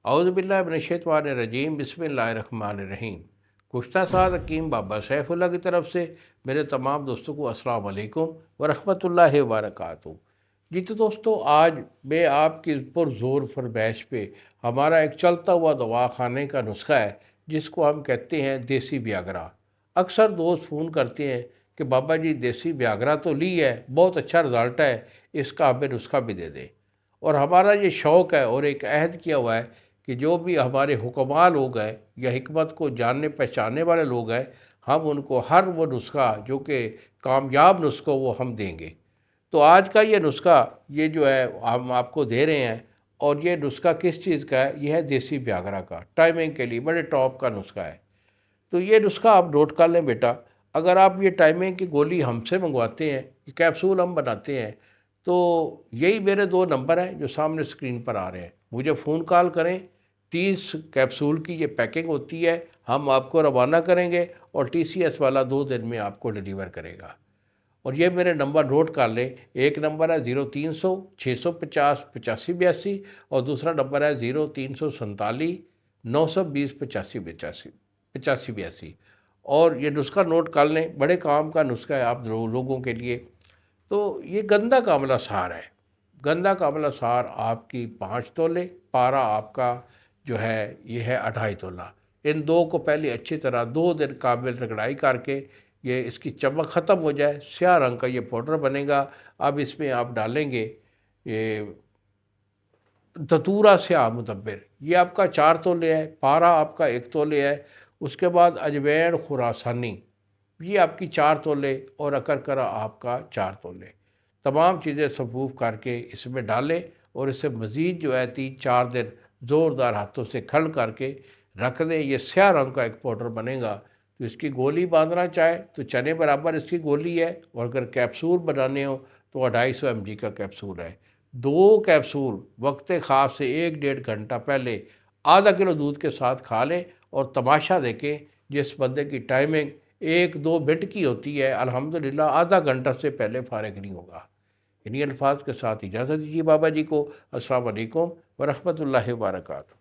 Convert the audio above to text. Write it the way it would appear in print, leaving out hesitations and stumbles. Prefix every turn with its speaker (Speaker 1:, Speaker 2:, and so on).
Speaker 1: اعوذ باللہ من الشیطان الرجیم، بسم اللہ الرحمن الرحیم۔ گزشتہ سال حکیم بابا سیف اللہ کی طرف سے میرے تمام دوستوں کو السلام علیکم ورحمۃ اللہ وبرکاتہ۔ جی تو دوستو، آج میں آپ کی پرزور فرمائش پہ ہمارا ایک چلتا ہوا دوا خانے کا نسخہ ہے، جس کو ہم کہتے ہیں دیسی ویاگرا۔ اکثر دوست فون کرتے ہیں کہ بابا جی دیسی ویاگرا تو لی ہے، بہت اچھا رزلٹ ہے، اس کا ہمیں نسخہ بھی دے دیں۔ اور ہمارا یہ شوق ہے اور ایک عہد کیا ہوا ہے کہ جو بھی ہمارے حکماء لوگ ہیں یا حکمت کو جاننے پہچاننے والے لوگ ہیں، ہم ان کو ہر وہ نسخہ جو کہ کامیاب نسخہ وہ ہم دیں گے۔ تو آج کا یہ نسخہ یہ جو ہے ہم آپ کو دے رہے ہیں، اور یہ نسخہ کس چیز کا ہے؟ یہ ہے دیسی ویاگرا کا، ٹائمنگ کے لیے بڑے ٹاپ کا نسخہ ہے۔ تو یہ نسخہ آپ نوٹ کر لیں بیٹا۔ اگر آپ یہ ٹائمنگ کی گولی ہم سے منگواتے ہیں، یہ کیپسول ہم بناتے ہیں، تو یہی میرے 2 نمبر ہیں جو سامنے اسکرین پر آ رہے ہیں، مجھے فون کال کریں۔ 30 کیپسول کی یہ پیکنگ ہوتی ہے، ہم آپ کو روانہ کریں گے اور ٹی سی ایس والا 2 دن میں آپ کو ڈیلیور کرے گا۔ اور یہ میرے نمبر نوٹ کر لیں۔ ایک نمبر ہے 0300 650 8582، اور دوسرا نمبر ہے 0347 920 8582۔ اور یہ نسخہ نوٹ کر لیں، بڑے کام کا نسخہ ہے آپ لوگوں کے لیے۔ تو یہ گندا کاملہ سار ہے۔ گندا کاملہ سار آپ کی 5 تولے، پارا آپ کا جو ہے یہ ہے 2.5 تولہ۔ ان دو کو پہلے اچھی طرح 2 دن کامل رگڑائی کر کے یہ اس کی چمک ختم ہو جائے، سیاہ رنگ کا یہ پاؤڈر بنے گا۔ اب اس میں آپ ڈالیں گے یہ دتورا سیاہ مدبر، یہ آپ کا 4 تولے ہے، پارا آپ کا 1 تولے ہے۔ اس کے بعد اجوین خراسانی، یہ آپ کی 4 تولے، اور اکرکرا آپ کا 4 تولے۔ تمام چیزیں صفوف کر کے اس میں ڈالیں، اور اسے مزید جو ہے 3-4 دن زوردار ہاتھوں سے کھل کر کے رکھ دیں۔ یہ سیاہ رنگ کا ایک پاؤڈر بنے گا۔ تو اس کی گولی باندھنا چاہے تو چنے برابر اس کی گولی ہے، اور اگر کیپسول بنانے ہو تو 250 mg کا کیپسول ہے۔ 2 کیپسول وقت خاص سے 1-1.5 گھنٹہ پہلے ½ کلو دودھ کے ساتھ کھا لیں، اور تماشا دیکھیں جس بندے کی ٹائمنگ 1-2 منٹ کی ہوتی ہے، الحمدللہ ½ گھنٹہ سے پہلے فارغ نہیں ہوگا۔ انہی الفاظ کے ساتھ اجازت دیجیے بابا جی کو۔ السلام علیکم ورحمۃ اللہ وبرکاتہ۔